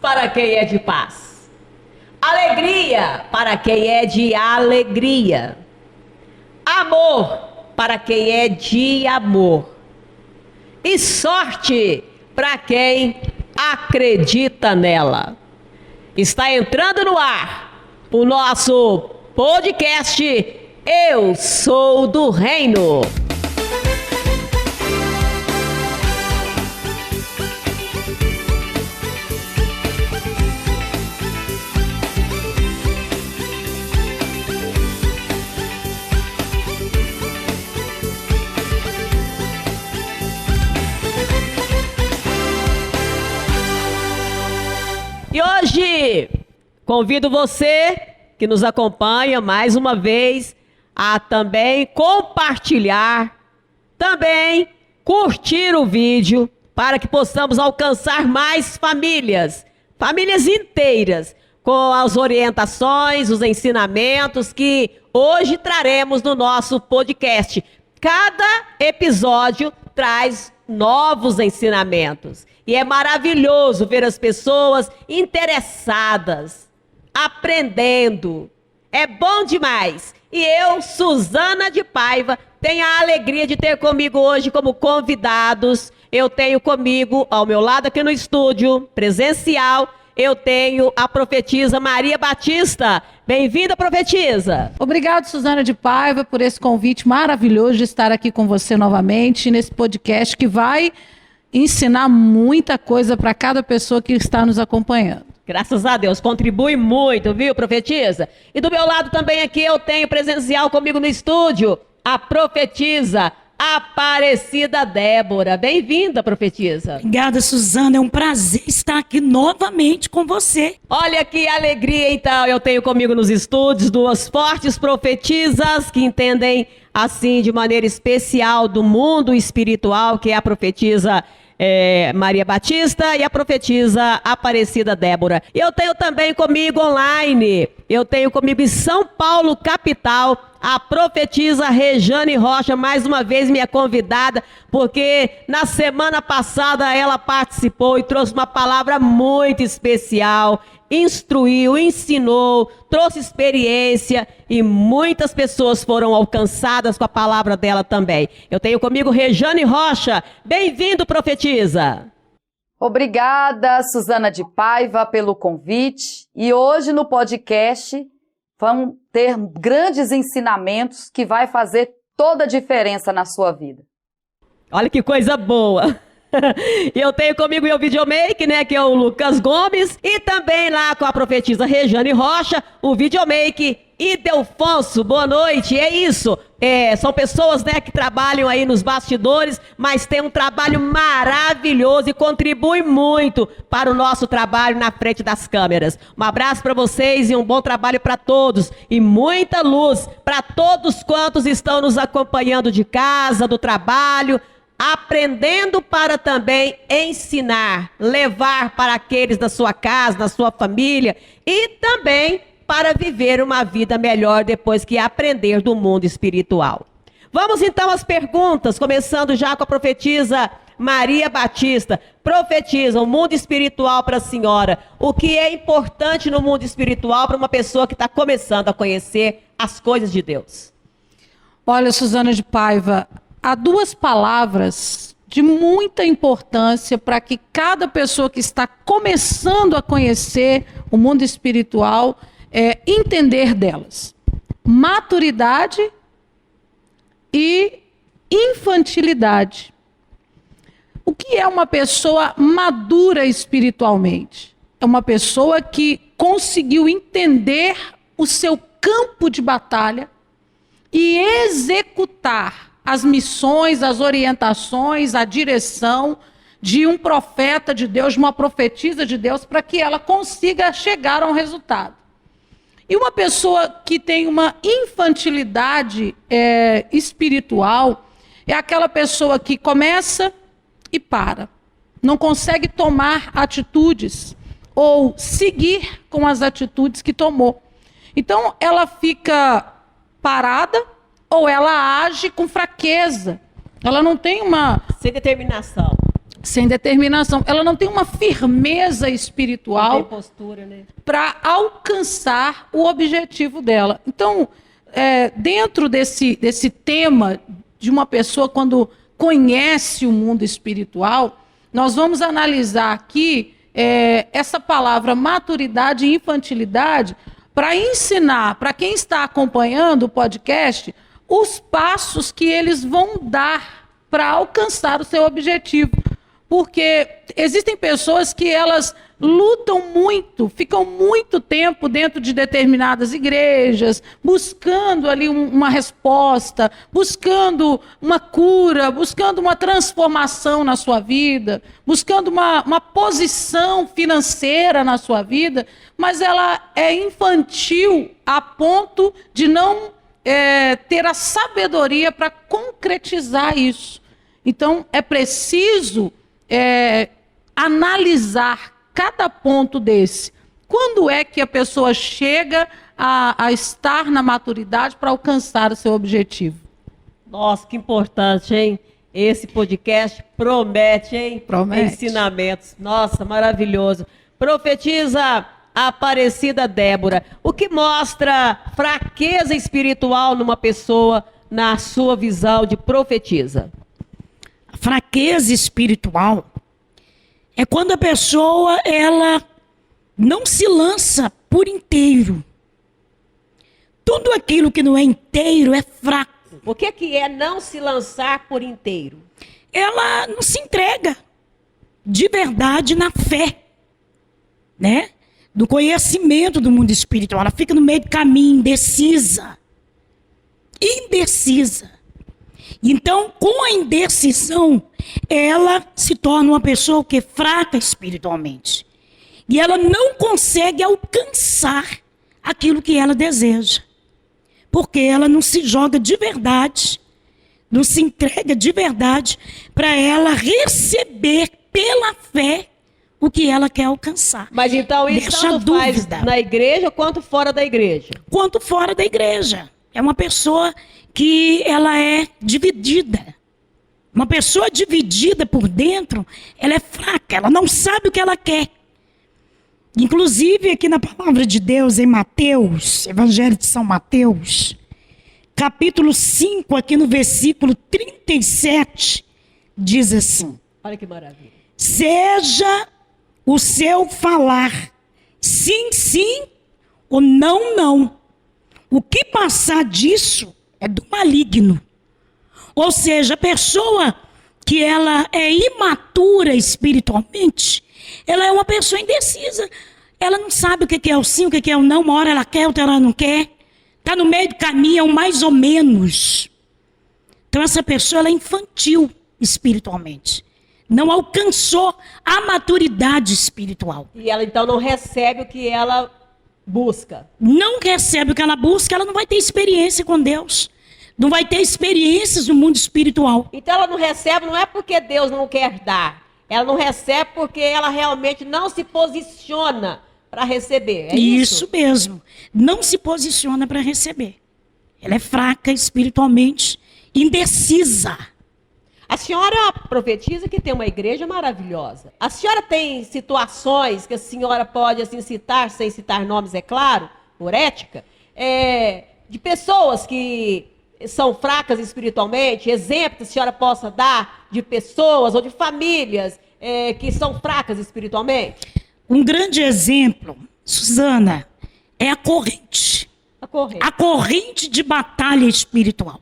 para quem é de paz. Alegria para quem é de alegria. Amor para quem é de amor. E sorte para quem acredita nela. Está entrando no ar o nosso podcast Eu Sou do Reino. E hoje convido você que nos acompanha mais uma vez a também compartilhar, também curtir o vídeo para que possamos alcançar mais famílias inteiras, com as orientações, os ensinamentos que hoje traremos no nosso podcast. Cada episódio traz novos ensinamentos. E é maravilhoso ver as pessoas interessadas, aprendendo. É bom demais. E eu, Suzana de Paiva, tenho a alegria de ter comigo hoje como convidados. Eu tenho comigo, ao meu lado aqui no estúdio, presencial, eu tenho a profetisa Maria Batista. Bem-vinda, profetisa. Obrigado, Suzana de Paiva, por esse convite maravilhoso de estar aqui com você novamente nesse podcast que vai ensinar muita coisa para cada pessoa que está nos acompanhando. Graças a Deus, contribui muito, viu, profetisa? E do meu lado também aqui eu tenho presencial comigo no estúdio, a profetisa Aparecida Débora. Bem-vinda, profetisa. Obrigada, Suzana, é um prazer estar aqui novamente com você. Olha que alegria, então, eu tenho comigo nos estúdios duas fortes profetisas que entendem, assim, de maneira especial do mundo espiritual, que é a profetisa Maria Batista e a profetisa Aparecida Débora. Eu tenho também comigo online, eu tenho comigo em São Paulo, capital, a profetisa Rejane Rocha, mais uma vez minha convidada, porque na semana passada ela participou e trouxe uma palavra muito especial, instruiu, ensinou, trouxe experiência e muitas pessoas foram alcançadas com a palavra dela também. Eu tenho comigo Rejane Rocha. Bem-vindo, profetisa. Obrigada, Suzana de Paiva, pelo convite. E hoje no podcast vamos ter grandes ensinamentos que vai fazer toda a diferença na sua vida. Olha que coisa boa. E eu tenho comigo o videomaker, né, que é o Lucas Gomes, e também lá com a profetisa Rejane Rocha, o videomaker Idelfonso. Boa noite, é isso. São pessoas, né, que trabalham aí nos bastidores, mas tem um trabalho maravilhoso e contribui muito para o nosso trabalho na frente das câmeras. Um abraço para vocês e um bom trabalho para todos e muita luz para todos quantos estão nos acompanhando de casa, do trabalho, aprendendo para também ensinar, levar para aqueles da sua casa, da sua família e também para viver uma vida melhor depois que aprender do mundo espiritual. Vamos então às perguntas, começando já com a profetisa Maria Batista. Profetiza o mundo espiritual para a senhora. O que é importante no mundo espiritual para uma pessoa que está começando a conhecer as coisas de Deus? Olha, Suzana de Paiva, há duas palavras de muita importância para que cada pessoa que está começando a conhecer o mundo espiritual entender delas: maturidade e infantilidade. O que é uma pessoa madura espiritualmente? É uma pessoa que conseguiu entender o seu campo de batalha e executar as missões, as orientações, a direção de um profeta de Deus, de uma profetisa de Deus, para que ela consiga chegar a um resultado. E uma pessoa que tem uma infantilidade espiritual é aquela pessoa que começa e para, não consegue tomar atitudes ou seguir com as atitudes que tomou. Então ela fica parada ou ela age com fraqueza. Ela não tem uma... Sem determinação. sem determinação. Ela não tem uma firmeza espiritual Tem postura, né? para alcançar o objetivo dela. Então, dentro desse tema de uma pessoa quando conhece o mundo espiritual, nós vamos analisar aqui essa palavra maturidade e infantilidade para ensinar para quem está acompanhando o podcast os passos que eles vão dar para alcançar o seu objetivo. Porque existem pessoas que elas lutam muito, ficam muito tempo dentro de determinadas igrejas, buscando ali uma resposta, buscando uma cura, buscando uma transformação na sua vida, buscando uma posição financeira na sua vida, mas ela é infantil a ponto de não ter a sabedoria para concretizar isso. Então, é preciso analisar cada ponto desse. Quando é que a pessoa chega a estar na maturidade para alcançar o seu objetivo? Nossa, que importante, hein? Esse podcast promete, hein? Promete. Ensinamentos. Nossa, maravilhoso. Profetiza Aparecida Débora, o que mostra fraqueza espiritual numa pessoa na sua visão de profetisa? A fraqueza espiritual é quando a pessoa ela não se lança por inteiro. Tudo aquilo que não é inteiro é fraco. O que é não se lançar por inteiro? Ela não se entrega de verdade na fé, né? Do conhecimento do mundo espiritual. Ela fica no meio do caminho, indecisa. Indecisa. Então, com a indecisão, ela se torna uma pessoa que é fraca espiritualmente. E ela não consegue alcançar aquilo que ela deseja. Porque ela não se joga de verdade, não se entrega de verdade para ela receber pela fé o que ela quer alcançar. Mas então isso Deixa tanto faz dúvida. na igreja quanto fora da igreja? Quanto fora da igreja. É uma pessoa que ela é dividida. Uma pessoa dividida por dentro, ela é fraca, ela não sabe o que ela quer. Inclusive aqui na palavra de Deus, em Mateus, Evangelho de São Mateus, capítulo 5, aqui no versículo 37, diz assim: Olha que maravilha. seja o seu falar sim, sim, ou não, não. O que passar disso é do maligno. Ou seja, a pessoa que ela é imatura espiritualmente, ela é uma pessoa indecisa. Ela não sabe o que é o sim, o que é o não. Uma hora ela quer, outra hora não quer. Está no meio do caminho, é um mais ou menos. Então essa pessoa ela é infantil espiritualmente. Não alcançou a maturidade espiritual. E ela então não recebe o que ela busca. Não recebe o que ela busca, ela não vai ter experiência com Deus. Não vai ter experiências no mundo espiritual. Então ela não recebe, não é porque Deus não quer dar. Ela não recebe porque ela realmente não se posiciona para receber. É isso? Isso mesmo. Não se posiciona para receber. Ela é fraca espiritualmente, indecisa. A senhora profetiza que tem uma igreja maravilhosa. A senhora tem situações que a senhora pode assim citar, sem citar nomes, é claro, por ética, de pessoas que são fracas espiritualmente, exemplo que a senhora possa dar de pessoas ou de famílias que são fracas espiritualmente? Um grande exemplo, Suzana, é a corrente. A corrente de batalha espiritual.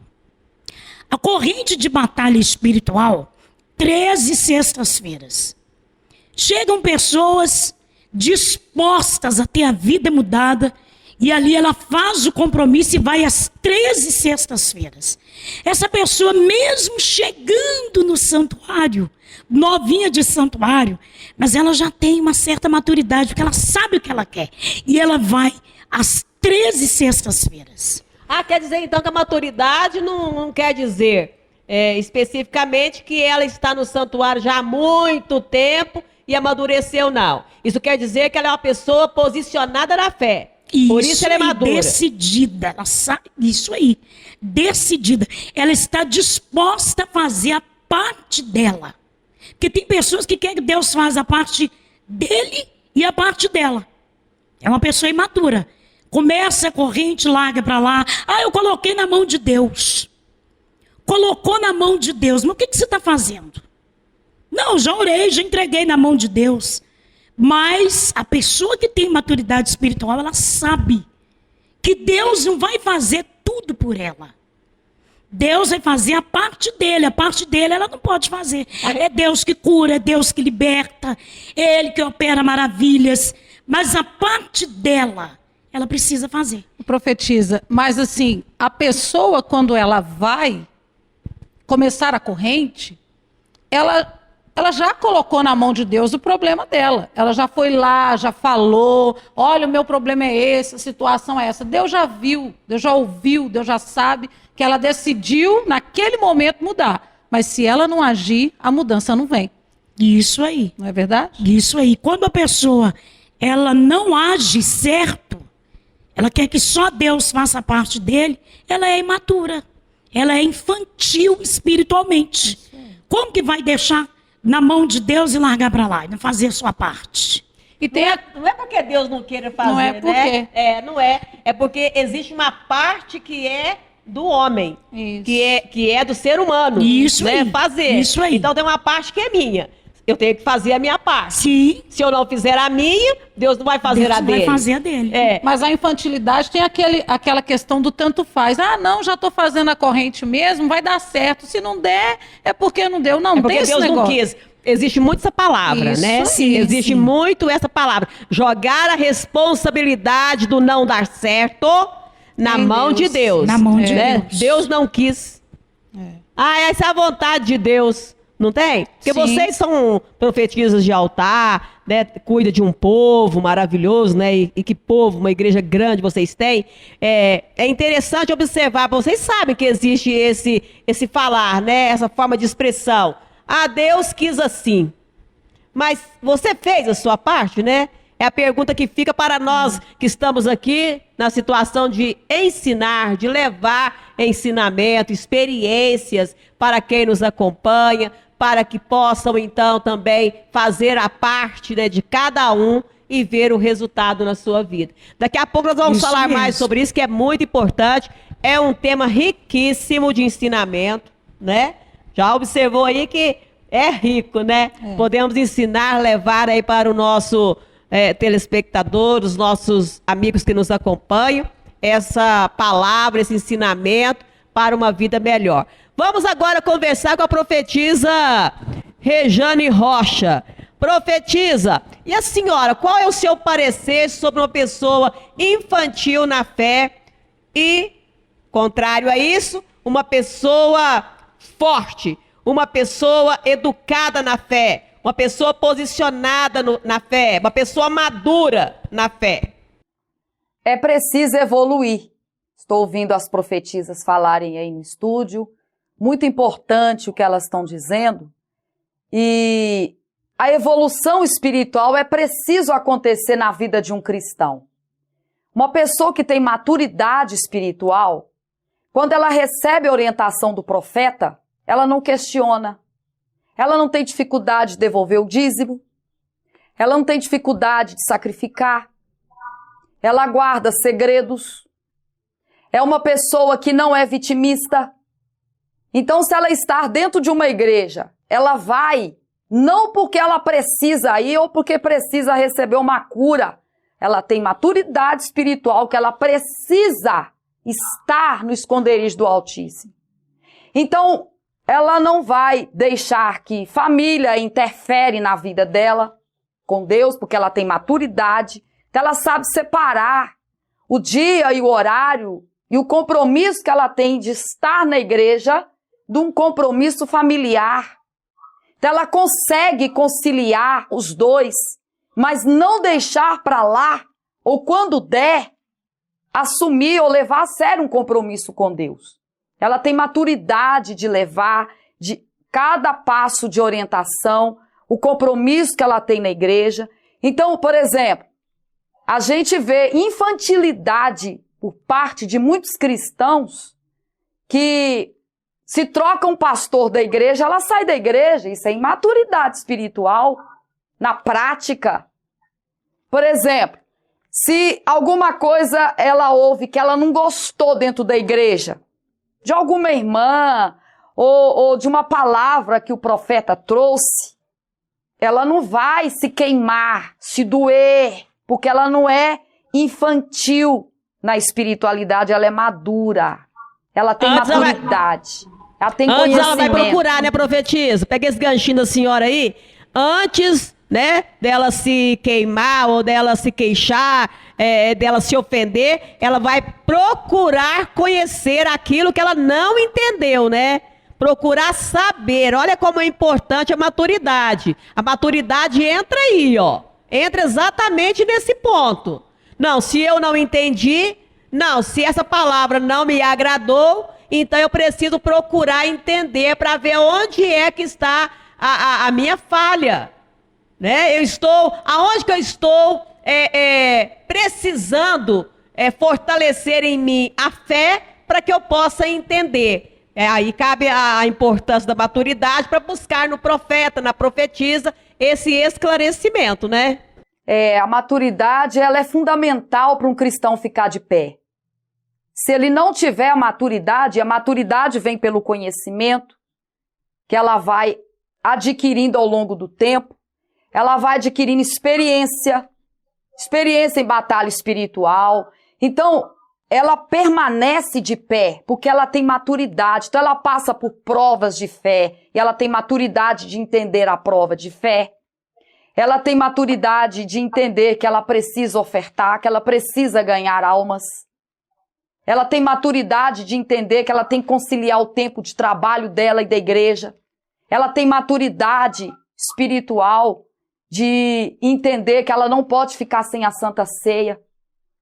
A corrente de batalha espiritual, 13 sextas-feiras. Chegam pessoas dispostas a ter a vida mudada e ali ela faz o compromisso e vai às 13 sextas-feiras. Essa pessoa, mesmo chegando no santuário, novinha de santuário, mas ela já tem uma certa maturidade, porque ela sabe o que ela quer. E ela vai às 13 sextas-feiras. Ah, quer dizer então que a maturidade não quer dizer especificamente que ela está no santuário já há muito tempo e amadureceu, não. Isso quer dizer que ela é uma pessoa posicionada na fé. Por isso ela é madura. Decidida, ela sabe, isso aí, decidida. Ela está disposta a fazer a parte dela. Porque tem pessoas que querem que Deus faça a parte dele e a parte dela. É uma pessoa imatura. Começa a corrente, larga para lá. Ah, eu coloquei na mão de Deus. Colocou na mão de Deus. Mas o que você está fazendo? Não, já orei, já entreguei na mão de Deus. Mas a pessoa que tem maturidade espiritual, ela sabe que Deus não vai fazer tudo por ela. Deus vai fazer a parte dele ela não pode fazer. É Deus que cura, é Deus que liberta, é Ele que opera maravilhas. Mas a parte dela, ela precisa fazer. Profetiza, mas assim, a pessoa quando ela vai começar a corrente, ela já colocou na mão de Deus o problema dela. Ela já foi lá, já falou, olha, o meu problema é esse, a situação é essa. Deus já viu, Deus já ouviu, Deus já sabe que ela decidiu naquele momento mudar. Mas se ela não agir, a mudança não vem. Isso aí. Não é verdade? Isso aí. Quando a pessoa, ela não age certo, ela quer que só Deus faça parte dele, ela é imatura. Ela é infantil espiritualmente. Como que vai deixar na mão de Deus e largar para lá, e não fazer a sua parte? E tem Não é porque Deus não queira fazer, Não é porque- né? Não é. É porque existe uma parte que é do homem, Isso. que é do ser humano. Isso né? aí. Fazer. Isso aí. Então tem uma parte que é minha. Eu tenho que fazer a minha parte. Sim, Se eu não fizer a minha, Deus não vai fazer Deus a dele. vai fazer a dele. É. Mas a infantilidade tem aquela questão do tanto faz. Ah, não, já estou fazendo a corrente mesmo, vai dar certo. Se não der, é porque não deu. Não, É não porque tem esse Deus não negócio. quis. Existe muito essa palavra, Isso, né? sim, Existe sim. muito essa palavra. Jogar a responsabilidade do não dar certo na Em mão de Deus. Deus. Na mão de né? Deus. Deus não quis. Essa é a vontade de Deus. Não tem? Porque Sim. vocês são profetisas de altar, né? Cuida de um povo maravilhoso, né? E que povo, uma igreja grande vocês têm. É interessante observar, vocês sabem que existe esse falar, né? Essa forma de expressão. Ah, Deus quis assim. Mas você fez a sua parte, né? É a pergunta que fica para nós que estamos aqui na situação de ensinar, de levar ensinamento, experiências para quem nos acompanha, para que possam então também fazer a parte, né, de cada um e ver o resultado na sua vida. Daqui a pouco nós vamos Isso falar mais mesmo. sobre isso, que é muito importante. É um tema riquíssimo de ensinamento, né? Já observou aí que é rico, né? Podemos ensinar, levar aí para o nosso telespectador, os nossos amigos que nos acompanham, essa palavra, esse ensinamento para uma vida melhor. Vamos agora conversar com a profetisa Rejane Rocha. Profetisa, e a senhora, qual é o seu parecer sobre uma pessoa infantil na fé e, contrário a isso, uma pessoa forte, uma pessoa educada na fé, uma pessoa posicionada na fé, uma pessoa madura na fé? É preciso evoluir. Estou ouvindo as profetisas falarem aí no estúdio. Muito importante o que elas estão dizendo. E a evolução espiritual é preciso acontecer na vida de um cristão. Uma pessoa que tem maturidade espiritual, quando ela recebe a orientação do profeta, ela não questiona. Ela não tem dificuldade de devolver o dízimo. Ela não tem dificuldade de sacrificar. Ela guarda segredos. É uma pessoa que não é vitimista. Então, se ela estar dentro de uma igreja, ela vai, não porque ela precisa ir ou porque precisa receber uma cura. Ela tem maturidade espiritual que ela precisa estar no esconderijo do Altíssimo. Então, ela não vai deixar que família interfere na vida dela com Deus, porque ela tem maturidade. Então, ela sabe separar o dia e o horário e o compromisso que ela tem de estar na igreja de um compromisso familiar. Então, ela consegue conciliar os dois, mas não deixar para lá, ou quando der, assumir ou levar a sério um compromisso com Deus. Ela tem maturidade de levar de cada passo de orientação, o compromisso que ela tem na igreja. Então, por exemplo, a gente vê infantilidade por parte de muitos cristãos que Se troca um pastor da igreja, ela sai da igreja. Isso é imaturidade espiritual, na prática. Por exemplo, se alguma coisa ela ouve que ela não gostou dentro da igreja, de alguma irmã, ou de uma palavra que o profeta trouxe, ela não vai se queimar, se doer, porque ela não é infantil na espiritualidade, ela é madura. Ela tem maturidade. Ela tem Antes conhecimento. ela vai procurar, né, profetisa? Pega esse ganchinho da senhora aí. Antes, né, dela se queimar ou dela se queixar, dela se ofender, ela vai procurar conhecer aquilo que ela não entendeu, né? Procurar saber. Olha como é importante a maturidade. A maturidade entra aí, ó. Entra exatamente nesse ponto. Não, se eu não entendi, não, se essa palavra não me agradou, então eu preciso procurar entender para ver onde é que está a minha falha, né? Aonde que eu estou precisando fortalecer em mim a fé para que eu possa entender. Aí cabe a importância da maturidade para buscar no profeta, na profetisa, esse esclarecimento, né? A maturidade, ela é fundamental para um cristão ficar de pé. Se ele não tiver a maturidade vem pelo conhecimento, que ela vai adquirindo ao longo do tempo, ela vai adquirindo experiência em batalha espiritual. Então, ela permanece de pé, porque ela tem maturidade. Então, ela passa por provas de fé, e ela tem maturidade de entender a prova de fé. Ela tem maturidade de entender que ela precisa ofertar, que ela precisa ganhar almas. Ela tem maturidade de entender que ela tem que conciliar o tempo de trabalho dela e da igreja. Ela tem maturidade espiritual de entender que ela não pode ficar sem a Santa Ceia,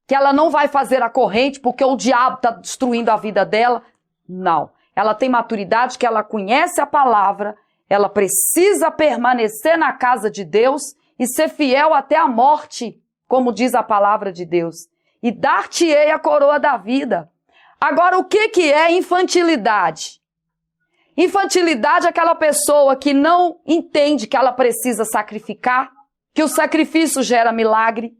que ela não vai fazer a corrente porque o diabo está destruindo a vida dela. Não. Ela tem maturidade que ela conhece a palavra, ela precisa permanecer na casa de Deus e ser fiel até a morte, como diz a palavra de Deus. E dar-te-ei a coroa da vida. Agora, o que é infantilidade? Infantilidade é aquela pessoa que não entende que ela precisa sacrificar, que o sacrifício gera milagre.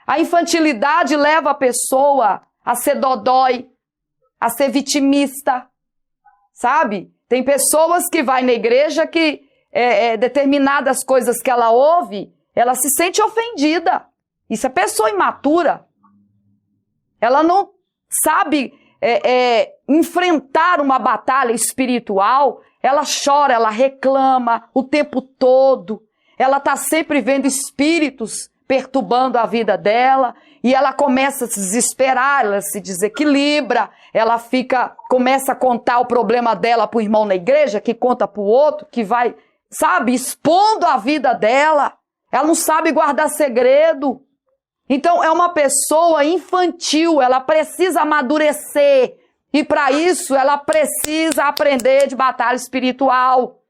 A infantilidade leva a pessoa a ser dodói, a ser vitimista, sabe? Tem pessoas que vai na igreja que determinadas coisas que ela ouve, ela se sente ofendida. Isso é pessoa imatura. Ela não sabe enfrentar uma batalha espiritual. Ela chora, ela reclama o tempo todo. Ela está sempre vendo espíritos perturbando a vida dela. E ela começa a se desesperar, ela se desequilibra. Ela começa a contar o problema dela para o irmão na igreja, que conta para o outro, que vai, sabe, expondo a vida dela. Ela não sabe guardar segredo. Então, é uma pessoa infantil, ela precisa amadurecer. E para isso, ela precisa aprender de batalha espiritual,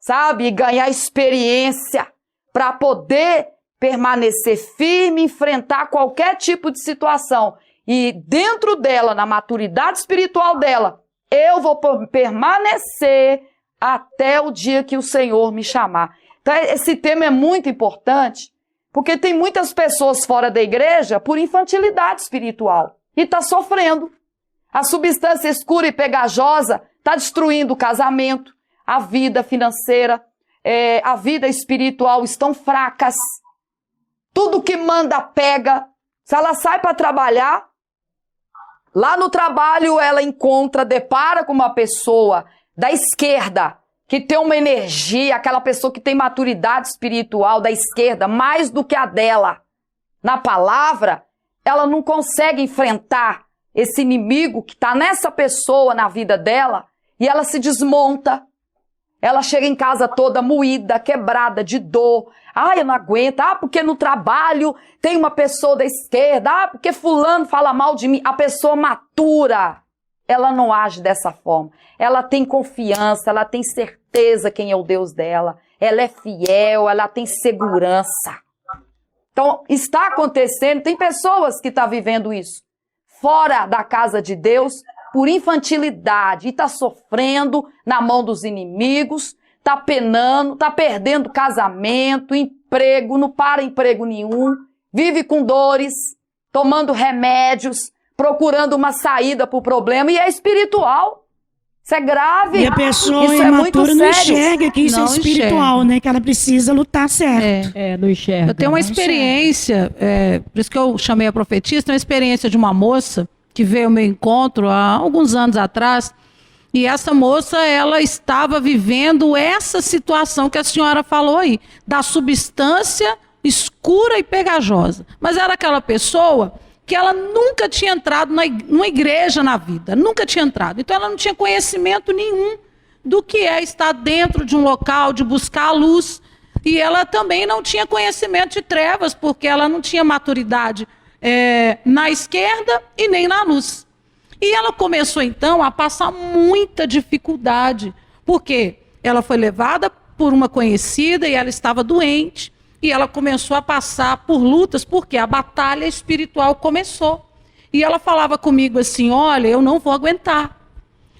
sabe? E ganhar experiência para poder permanecer firme, enfrentar qualquer tipo de situação. E dentro dela, na maturidade espiritual dela, eu vou permanecer até o dia que o Senhor me chamar. Então, esse tema é muito importante. Porque tem muitas pessoas fora da igreja por infantilidade espiritual e está sofrendo. A substância escura e pegajosa está destruindo o casamento, a vida financeira, a vida espiritual estão fracas. Tudo que manda pega. Se ela sai para trabalhar, lá no trabalho ela depara com uma pessoa da esquerda, que tem uma energia, aquela pessoa que tem maturidade espiritual da esquerda, mais do que a dela. Na palavra, ela não consegue enfrentar esse inimigo que está nessa pessoa na vida dela e ela se desmonta. Ela chega em casa toda moída, quebrada, de dor. Ah, eu não aguento. Ah, porque no trabalho tem uma pessoa da esquerda. Ah, porque fulano fala mal de mim. A pessoa matura, ela não age dessa forma. Ela tem confiança, ela tem certeza quem é o Deus dela. Ela é fiel, ela tem segurança. Então, está acontecendo, tem pessoas que estão vivendo isso. Fora da casa de Deus, por infantilidade e está sofrendo na mão dos inimigos, está penando, está perdendo casamento, emprego, não para emprego nenhum, vive com dores, tomando remédios, procurando uma saída para o problema, e é espiritual. Isso é grave. E a pessoa isso é muito imatura não sério. enxerga que isso Não é espiritual, enxerga. né? Que ela precisa lutar certo. Não enxerga. Eu tenho uma Não experiência, por isso que eu chamei a profetisa, tem uma experiência de uma moça que veio ao meu encontro há alguns anos atrás, e essa moça, ela estava vivendo essa situação que a senhora falou aí, da substância escura e pegajosa. Mas era aquela pessoa que ela nunca tinha entrado numa igreja na vida, nunca tinha entrado. Então ela não tinha conhecimento nenhum do que é estar dentro de um local, de buscar a luz. E ela também não tinha conhecimento de trevas, porque ela não tinha maturidade na esquerda e nem na luz. E ela começou então a passar muita dificuldade, porque ela foi levada por uma conhecida e ela estava doente. E ela começou a passar por lutas, porque a batalha espiritual começou. E ela falava comigo assim, olha, eu não vou aguentar.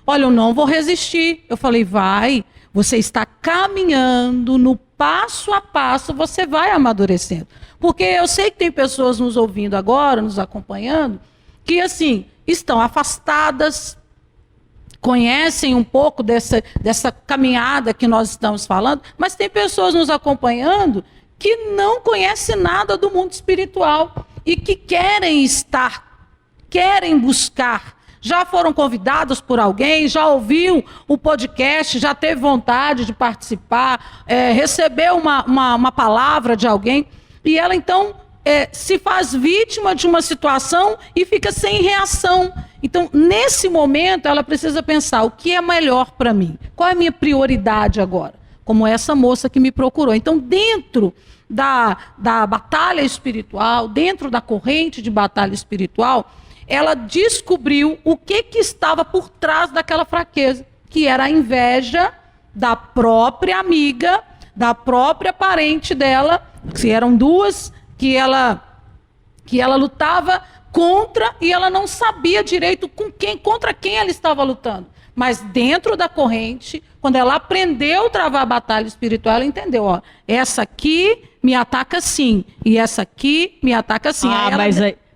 Olha, eu não vou resistir. Eu falei, vai, você está caminhando no passo a passo, você vai amadurecendo. Porque eu sei que tem pessoas nos ouvindo agora, nos acompanhando, que assim, estão afastadas, conhecem um pouco dessa caminhada que nós estamos falando, mas tem pessoas nos acompanhando que não conhecem nada do mundo espiritual e que querem buscar. Já foram convidados por alguém, já ouviu o podcast, já teve vontade de participar, recebeu uma palavra de alguém, e ela então se faz vítima de uma situação e fica sem reação. Então, nesse momento, ela precisa pensar, o que é melhor para mim? Qual é a minha prioridade agora? Como essa moça que me procurou. Então, dentro da batalha espiritual, dentro da corrente de batalha espiritual, ela descobriu o que estava por trás daquela fraqueza, que era a inveja da própria amiga, da própria parente dela, que eram duas, que ela lutava contra, e ela não sabia direito contra quem ela estava lutando. Mas dentro da corrente, quando ela aprendeu a travar a batalha espiritual, ela entendeu, ó, essa aqui me ataca sim, e essa aqui me ataca sim.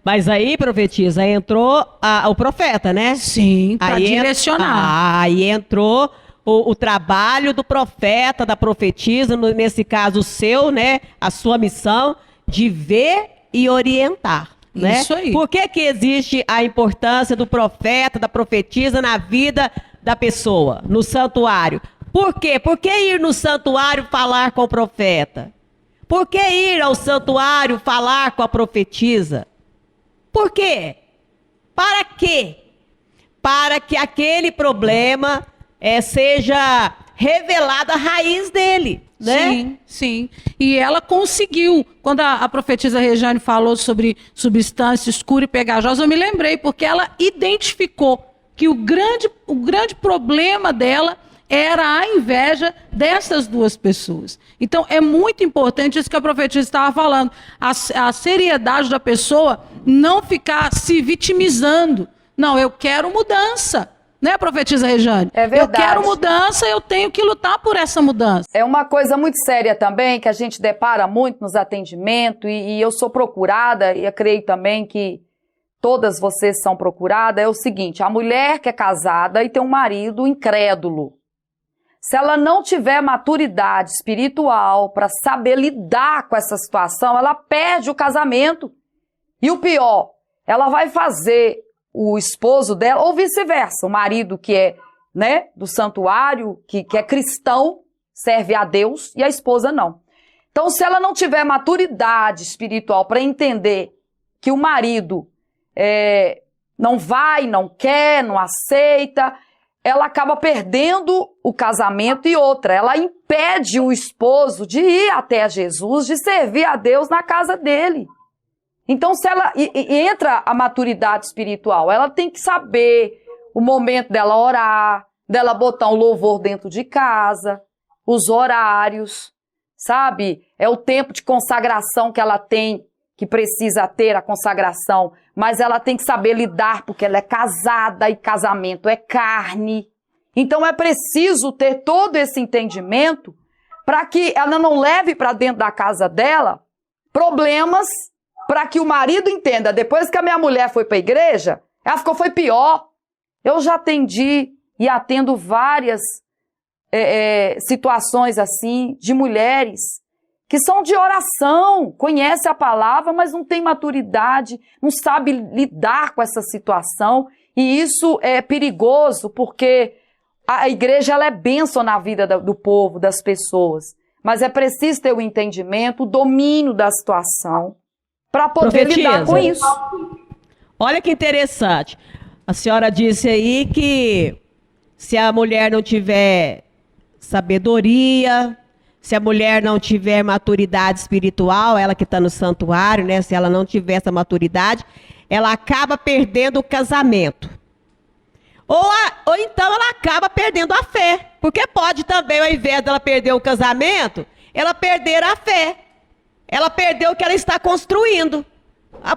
Mas aí, profetisa, entrou o profeta, né? Sim, para direcionar. Aí entrou o trabalho do profeta, da profetisa, nesse caso o seu, né? A sua missão de ver e orientar. Né? Isso aí. Por que existe a importância do profeta, da profetisa na vida da pessoa, no santuário? Por quê? Por que ir no santuário falar com o profeta? Por que ir ao santuário falar com a profetisa? Por quê? Para quê? Para que aquele problema seja revelado a raiz dele. Né? Sim, sim. E ela conseguiu. Quando a profetisa Rejane falou sobre substância escura e pegajosa, eu me lembrei, porque ela identificou que o grande problema dela era a inveja dessas duas pessoas. Então, é muito importante isso que a profetisa estava falando. A seriedade da pessoa não ficar se vitimizando. Não, eu quero mudança. Né, profetisa Rejane? É verdade. Eu quero mudança, eu tenho que lutar por essa mudança. É uma coisa muito séria também, que a gente depara muito nos atendimentos, e eu sou procurada, e eu creio também que todas vocês são procuradas, é o seguinte, a mulher que é casada e tem um marido incrédulo, se ela não tiver maturidade espiritual para saber lidar com essa situação, ela perde o casamento. E o pior, ela vai fazer o esposo dela, ou vice-versa, o marido que é, né, do santuário, que é cristão, serve a Deus, e a esposa não. Então, se ela não tiver maturidade espiritual para entender que o marido não vai, não quer, não aceita, ela acaba perdendo o casamento. E outra, ela impede o esposo de ir até Jesus, de servir a Deus na casa dele. Então, se ela entra a maturidade espiritual, ela tem que saber o momento dela orar, dela botar um louvor dentro de casa, os horários, sabe? É o tempo de consagração que ela tem que precisa ter a consagração, mas ela tem que saber lidar, porque ela é casada e casamento é carne. Então é preciso ter todo esse entendimento para que ela não leve para dentro da casa dela problemas, para que o marido entenda. Depois que a minha mulher foi para a igreja, ela foi pior. Eu já atendi e atendo várias situações assim de mulheres que são de oração, conhece a palavra, mas não tem maturidade, não sabe lidar com essa situação. E isso é perigoso, porque a igreja ela é bênção na vida do povo, das pessoas. Mas é preciso ter o entendimento, o domínio da situação, para poder lidar com isso. Olha que interessante. A senhora disse aí que se a mulher não tiver sabedoria, se a mulher não tiver maturidade espiritual, ela que está no santuário, né? Se ela não tiver essa maturidade, ela acaba perdendo o casamento. Ou então ela acaba perdendo a fé. Porque pode também, ao invés dela perder o casamento, ela perder a fé. Ela perdeu o que ela está construindo.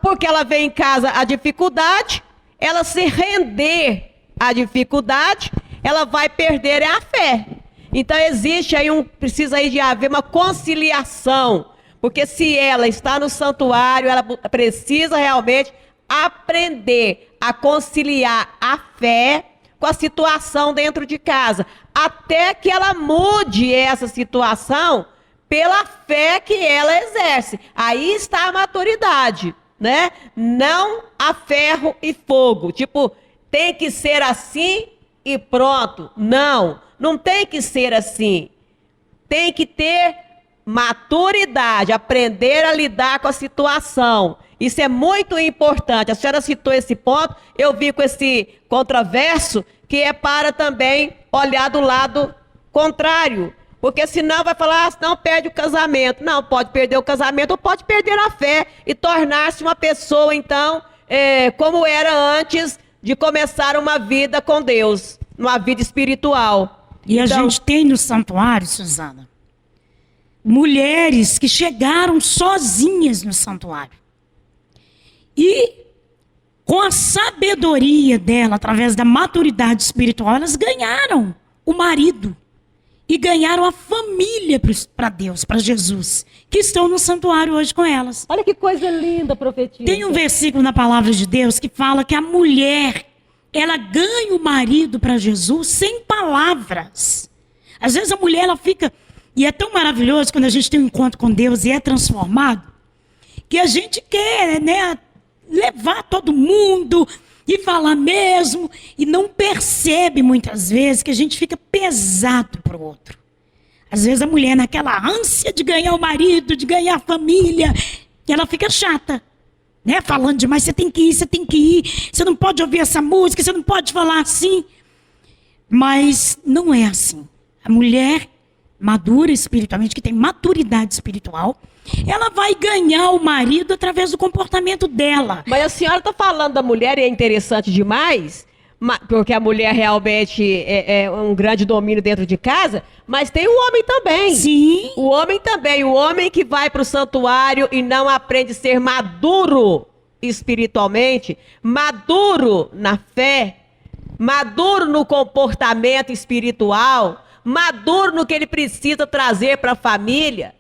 Porque ela vê em casa a dificuldade, ela se render à dificuldade, ela vai perder a fé. Então existe aí precisa aí de haver uma conciliação, porque se ela está no santuário, ela precisa realmente aprender a conciliar a fé com a situação dentro de casa, até que ela mude essa situação pela fé que ela exerce. Aí está a maturidade, né? Não a ferro e fogo, tipo, tem que ser assim e pronto. Não tem que ser assim. Tem que ter maturidade, aprender a lidar com a situação. Isso é muito importante. A senhora citou esse ponto, eu vi com esse contraverso, que é para também olhar do lado contrário. Porque senão vai falar, não perde o casamento. Não, pode perder o casamento ou pode perder a fé e tornar-se uma pessoa, então, como era antes de começar uma vida com Deus, uma vida espiritual. E então, a gente tem no santuário, Suzana, mulheres que chegaram sozinhas no santuário. E com a sabedoria dela, através da maturidade espiritual, elas ganharam o marido. E ganharam a família para Deus, para Jesus, que estão no santuário hoje com elas. Olha que coisa linda, profetisa. Tem um versículo na palavra de Deus que fala que a mulher, ela ganha o marido para Jesus sem palavras. Às vezes a mulher, ela fica... E é tão maravilhoso quando a gente tem um encontro com Deus e é transformado, que a gente quer, né, levar todo mundo e falar mesmo, e não percebe muitas vezes que a gente fica pesado para o outro. Às vezes a mulher, naquela ânsia de ganhar o marido, de ganhar a família, ela fica chata, né? Falando demais, você tem que ir, você não pode ouvir essa música, você não pode falar assim. Mas não é assim. A mulher madura espiritualmente, que tem maturidade espiritual, ela vai ganhar o marido através do comportamento dela. Mas a senhora está falando da mulher e é interessante demais, porque a mulher realmente é um grande domínio dentro de casa, mas tem o homem também. Sim. O homem também, o homem que vai para o santuário e não aprende a ser maduro espiritualmente, maduro na fé, maduro no comportamento espiritual, maduro no que ele precisa trazer para a família,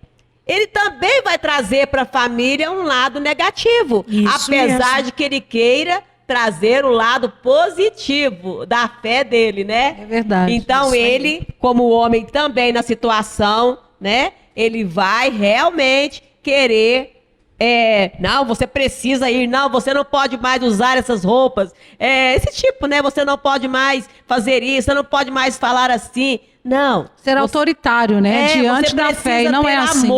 ele também vai trazer para a família um lado negativo. Isso apesar mesmo. De que ele queira trazer o lado positivo da fé dele, né? É verdade. Então ele, como homem também na situação, né? Ele vai realmente querer... não, você precisa ir, não, você não pode mais usar essas roupas, esse tipo, né, você não pode mais fazer isso, você não pode mais falar assim, não. Ser autoritário, né, diante da fé, e não é assim.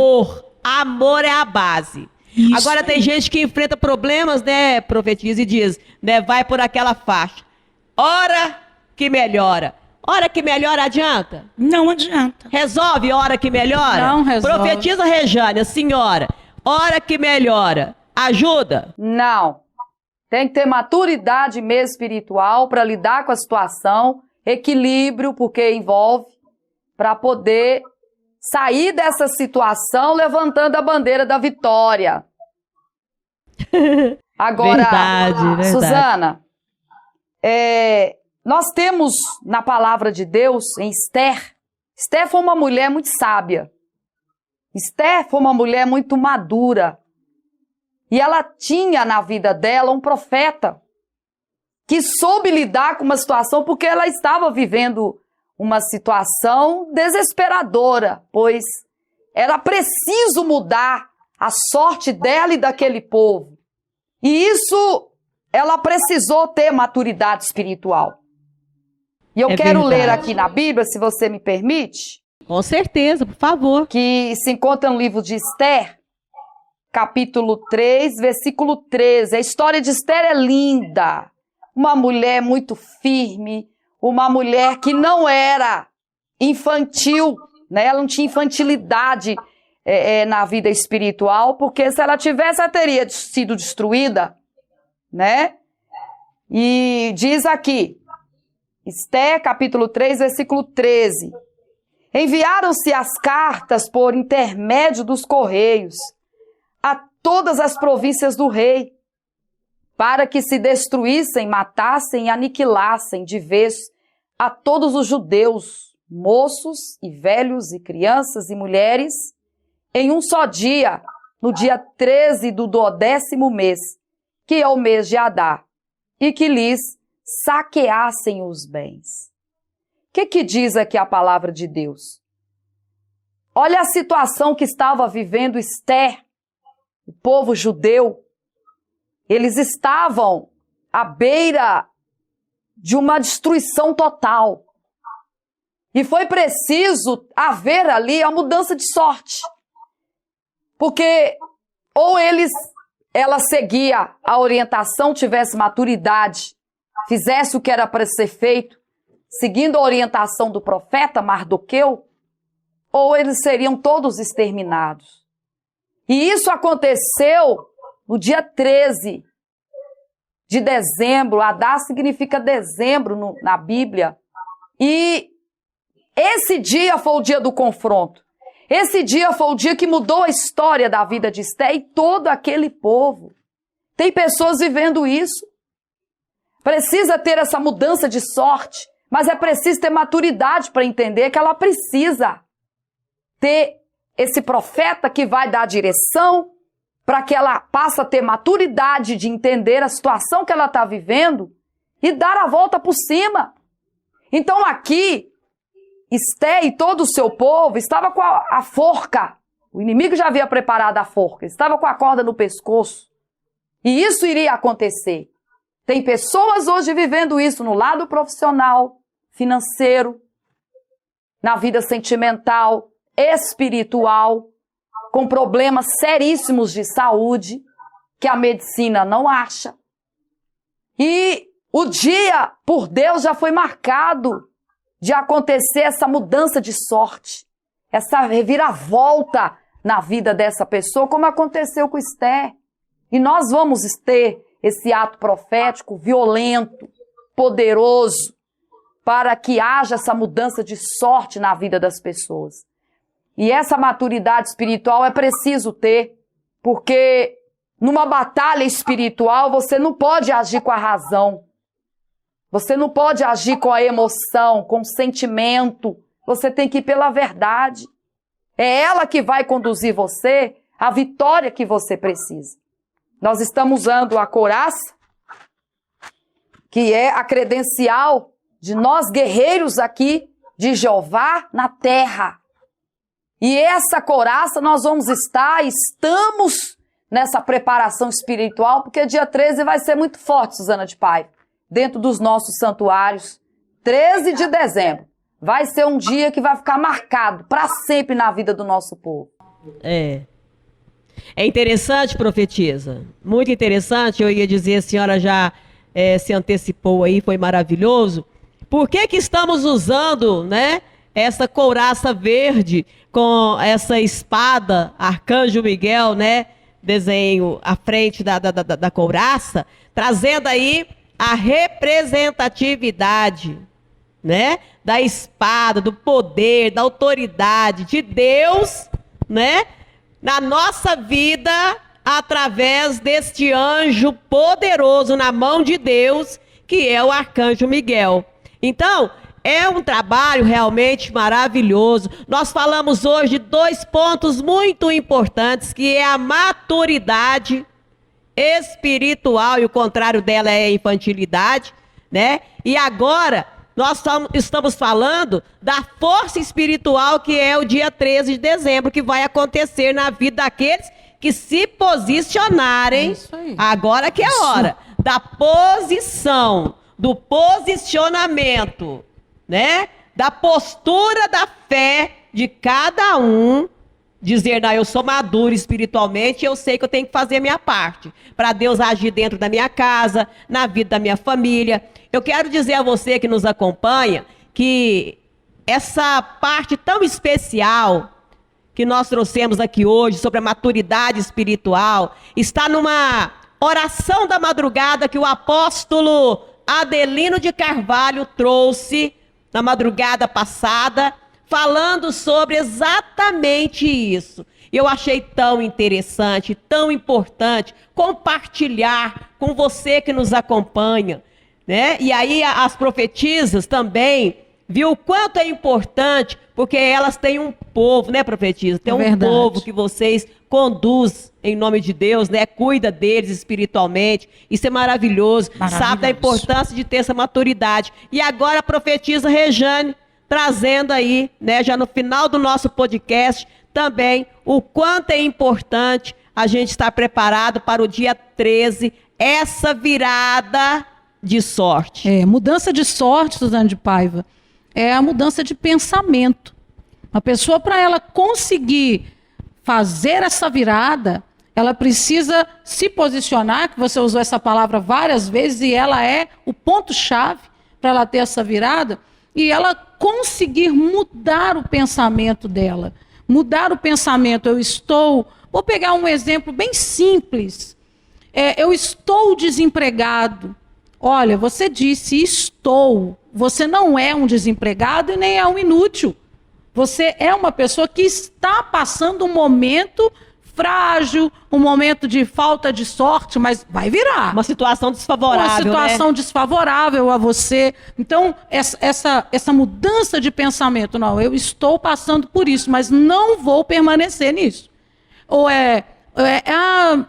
Amor é a base. Isso. Agora tem gente que enfrenta problemas, né, profetiza e diz, né, vai por aquela faixa, hora que melhora adianta? Não adianta. Resolve hora que melhora? Não resolve. Profetiza Rejane, a senhora, hora que melhora, ajuda? Não. Tem que ter maturidade mesmo espiritual para lidar com a situação, equilíbrio, porque envolve, para poder sair dessa situação levantando a bandeira da vitória. Agora, Verdade. Suzana, nós temos na palavra de Deus, em Esther, Esther foi uma mulher muito sábia. Esther foi uma mulher muito madura. E ela tinha na vida dela um profeta que soube lidar com uma situação porque ela estava vivendo uma situação desesperadora, pois era preciso mudar a sorte dela e daquele povo. E isso, ela precisou ter maturidade espiritual. E eu quero ler aqui na Bíblia, se você me permite. Com certeza, por favor. Que se encontra no livro de Esther, capítulo 3, versículo 13. A história de Esther é linda. Uma mulher muito firme, uma mulher que não era infantil, né? Ela não tinha infantilidade na vida espiritual, porque se ela tivesse, ela teria sido destruída, né? E diz aqui, Esther, capítulo 3, versículo 13. Enviaram-se as cartas por intermédio dos correios a todas as províncias do rei, para que se destruíssem, matassem e aniquilassem de vez a todos os judeus, moços e velhos e crianças e mulheres, em um só dia, no dia 13 do 10º mês, que é o mês de Adar, e que lhes saqueassem os bens. O que diz aqui a palavra de Deus? Olha a situação que estava vivendo Esther, o povo judeu. Eles estavam à beira de uma destruição total. E foi preciso haver ali a mudança de sorte. Porque ou ela seguia a orientação, tivesse maturidade, fizesse o que era para ser feito, seguindo a orientação do profeta Mardoqueu, ou eles seriam todos exterminados. E isso aconteceu no dia 13 de dezembro. Adar significa dezembro na Bíblia. E esse dia foi o dia do confronto. Esse dia foi o dia que mudou a história da vida de Esther e todo aquele povo. Tem pessoas vivendo isso. Precisa ter essa mudança de sorte, mas é preciso ter maturidade para entender que ela precisa ter esse profeta que vai dar a direção para que ela passe a ter maturidade de entender a situação que ela está vivendo e dar a volta por cima. Então aqui, Esther e todo o seu povo estava com a forca. O inimigo já havia preparado a forca, estava com a corda no pescoço. E isso iria acontecer. Tem pessoas hoje vivendo isso no lado profissional, financeiro, na vida sentimental, espiritual, com problemas seríssimos de saúde, que a medicina não acha. E o dia, por Deus, já foi marcado de acontecer essa mudança de sorte, essa reviravolta na vida dessa pessoa, como aconteceu com Esther. E nós vamos ter esse ato profético violento, poderoso, para que haja essa mudança de sorte na vida das pessoas. E essa maturidade espiritual é preciso ter, porque numa batalha espiritual você não pode agir com a razão, você não pode agir com a emoção, com o sentimento, você tem que ir pela verdade. É ela que vai conduzir você à vitória que você precisa. Nós estamos usando a couraça, que é a credencial de nós guerreiros aqui de Jeová na terra. E essa couraça nós estamos nessa preparação espiritual, porque dia 13 vai ser muito forte, Suzana de Paiva, dentro dos nossos santuários. 13 de dezembro vai ser um dia que vai ficar marcado para sempre na vida do nosso povo. É interessante, profetisa, muito interessante. Eu ia dizer, a senhora já se antecipou aí, foi maravilhoso. Por que estamos usando, né, essa couraça verde com essa espada, Arcanjo Miguel, né, desenho à frente da couraça, trazendo aí a representatividade, né, da espada, do poder, da autoridade de Deus, né, na nossa vida através deste anjo poderoso na mão de Deus, que é o arcanjo Miguel. Então, é um trabalho realmente maravilhoso. Nós falamos hoje de 2 pontos muito importantes, que é a maturidade espiritual, e o contrário dela é a infantilidade, né? E agora nós estamos falando da força espiritual, que é o dia 13 de dezembro, que vai acontecer na vida daqueles que se posicionarem. Agora que é a hora da posição, do posicionamento, né? Da postura da fé de cada um, dizer, não, eu sou maduro espiritualmente, eu sei que eu tenho que fazer a minha parte, para Deus agir dentro da minha casa, na vida da minha família. Eu quero dizer a você que nos acompanha, que essa parte tão especial que nós trouxemos aqui hoje, sobre a maturidade espiritual, está numa oração da madrugada que o apóstolo Adelino de Carvalho trouxe na madrugada passada, falando sobre exatamente isso. Eu achei tão interessante, tão importante compartilhar com você que nos acompanha, né? E aí as profetisas também viu o quanto é importante, porque elas têm um povo, né, profetisa? Tem um povo que vocês conduzem em nome de Deus, né? Cuida deles espiritualmente. Isso é maravilhoso. Sabe da importância de ter essa maturidade. E agora a profetisa Rejane trazendo aí, né, já no final do nosso podcast, também o quanto é importante a gente estar preparado para o dia 13, essa virada de sorte. Mudança de sorte, Suzana de Paiva, é a mudança de pensamento. A pessoa, para ela conseguir fazer essa virada, ela precisa se posicionar, que você usou essa palavra várias vezes, e ela é o ponto-chave para ela ter essa virada, e ela conseguir mudar o pensamento dela. Mudar o pensamento, vou pegar um exemplo bem simples. Eu estou desempregado. Olha, você disse estou. Você não é um desempregado e nem é um inútil. Você é uma pessoa que está passando um momento frágil, um momento de falta de sorte, mas vai virar. Uma situação desfavorável, Uma situação desfavorável a você. Então, essa mudança de pensamento, não, eu estou passando por isso, mas não vou permanecer nisso. Ou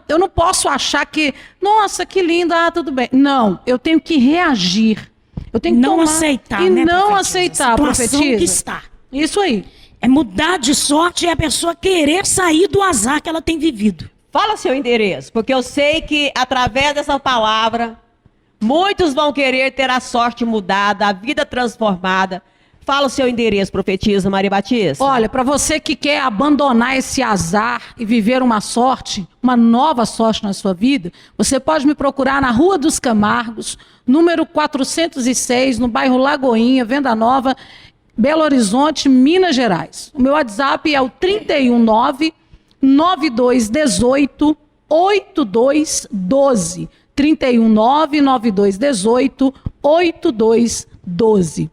eu não posso achar que, nossa, que lindo, tudo bem. Não, eu tenho que reagir. Eu tenho que não aceitar, e né, não profetisa? aceitar, Situação profetisa. que está. Isso aí. É mudar de sorte, é a pessoa querer sair do azar que ela tem vivido. Fala seu endereço, porque eu sei que através dessa palavra, muitos vão querer ter a sorte mudada, a vida transformada. Fala o seu endereço, profetisa Maria Batista. Olha, para você que quer abandonar esse azar e viver uma sorte, uma nova sorte na sua vida, você pode me procurar na Rua dos Camargos, número 406, no bairro Lagoinha, Venda Nova, Belo Horizonte, Minas Gerais. O meu WhatsApp é o 319-9218-8212. 319-9218-8212.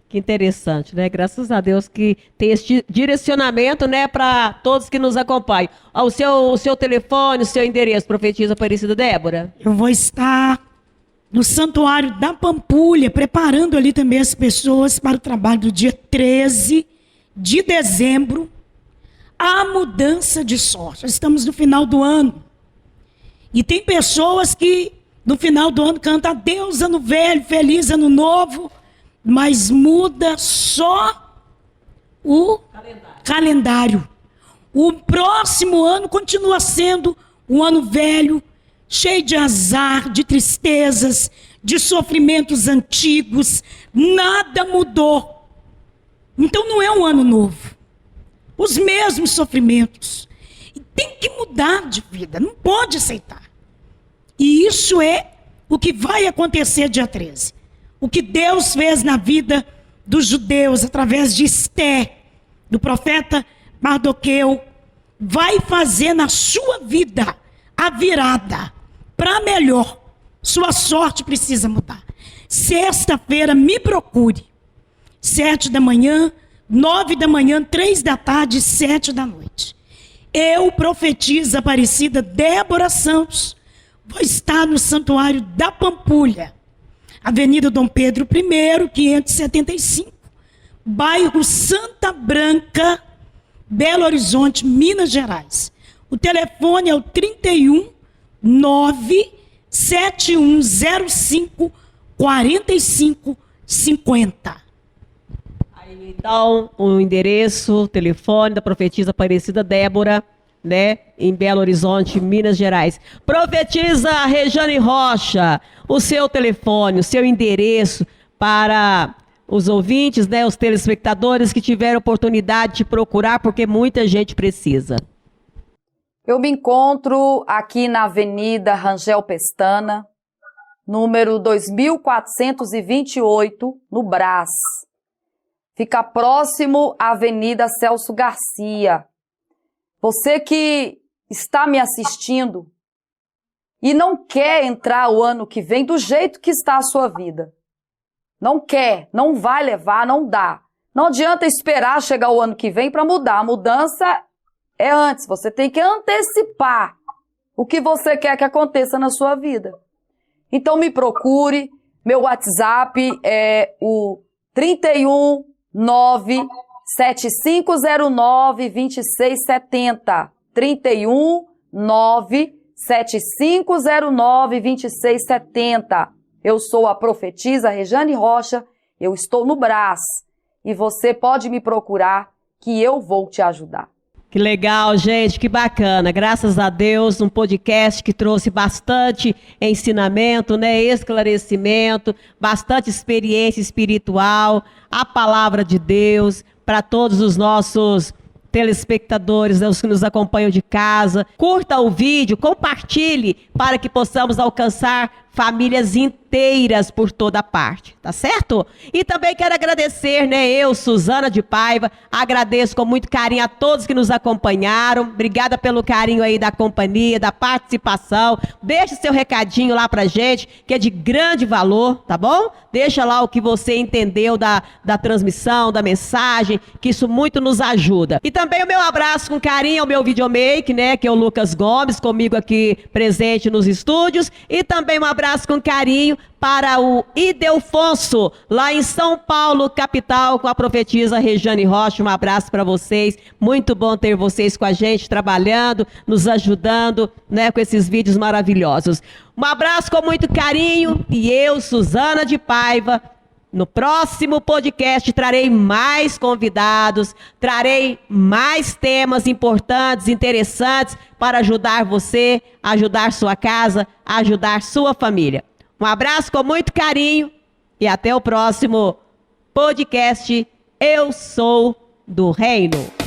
Que interessante, né? Graças a Deus que tem esse direcionamento, né, para todos que nos acompanham. O seu telefone, o seu endereço, profetisa Aparecida Débora? Eu vou estar no Santuário da Pampulha, preparando ali também as pessoas para o trabalho do dia 13 de dezembro, a mudança de sorte. Estamos no final do ano. E tem pessoas que no final do ano cantam adeus ano velho, feliz ano novo, mas muda só o calendário. O próximo ano continua sendo um ano velho, cheio de azar, de tristezas, de sofrimentos antigos. Nada mudou. Então não é um ano novo. Os mesmos sofrimentos. E tem que mudar de vida, não pode aceitar. E isso é o que vai acontecer dia 13. O que Deus fez na vida dos judeus através de Esté, do profeta Mardoqueu, vai fazer na sua vida a virada para melhor. Sua sorte precisa mudar. Sexta-feira me procure. 7 da manhã, 9 da manhã, 3 da tarde, 7 da noite. Eu, profetisa Aparecida Débora Santos, vou estar no Santuário da Pampulha, Avenida Dom Pedro I, 575, bairro Santa Branca, Belo Horizonte, Minas Gerais. O telefone é o 31 97105 4550. Então, o endereço, o telefone da profetisa Aparecida Débora, né, em Belo Horizonte, Minas Gerais. Profetisa Rejane Rocha, o seu telefone, o seu endereço para os ouvintes, né, os telespectadores que tiveram oportunidade de procurar, porque muita gente precisa. Eu me encontro aqui na Avenida Rangel Pestana, número 2428, no Brás. Fica próximo à Avenida Celso Garcia. Você que está me assistindo e não quer entrar o ano que vem do jeito que está a sua vida. Não quer, não vai levar, não dá. Não adianta esperar chegar o ano que vem para mudar. A mudança é antes. Você tem que antecipar o que você quer que aconteça na sua vida. Então me procure. Meu WhatsApp é o 31 97509-2670. 31 97509-2670. Eu sou a profetisa Rejane Rocha, eu estou no Brás e você pode me procurar que eu vou te ajudar. Que legal, gente, que bacana. Graças a Deus, um podcast que trouxe bastante ensinamento, né, esclarecimento, bastante experiência espiritual, a palavra de Deus para todos os nossos telespectadores, né, os que nos acompanham de casa. Curta o vídeo, compartilhe para que possamos alcançar famílias inteiras por toda parte, tá certo? E também quero agradecer, né, eu, Suzana de Paiva, agradeço com muito carinho a todos que nos acompanharam. Obrigada pelo carinho aí da companhia, da participação. Deixe seu recadinho lá pra gente, que é de grande valor, tá bom? Deixa lá o que você entendeu da transmissão, da mensagem, que isso muito nos ajuda. E também o meu abraço com carinho ao meu videomake, né, que é o Lucas Gomes, comigo aqui presente nos estúdios. E também um abraço com carinho para o Idelfonso, lá em São Paulo, capital, com a profetisa Rejane Rocha. Um abraço para vocês. Muito bom ter vocês com a gente, trabalhando, nos ajudando, né, com esses vídeos maravilhosos. Um abraço com muito carinho. E eu, Suzana de Paiva, no próximo podcast trarei mais convidados, trarei mais temas importantes, interessantes para ajudar você, ajudar sua casa, ajudar sua família. Um abraço com muito carinho e até o próximo podcast Eu Sou do Reino.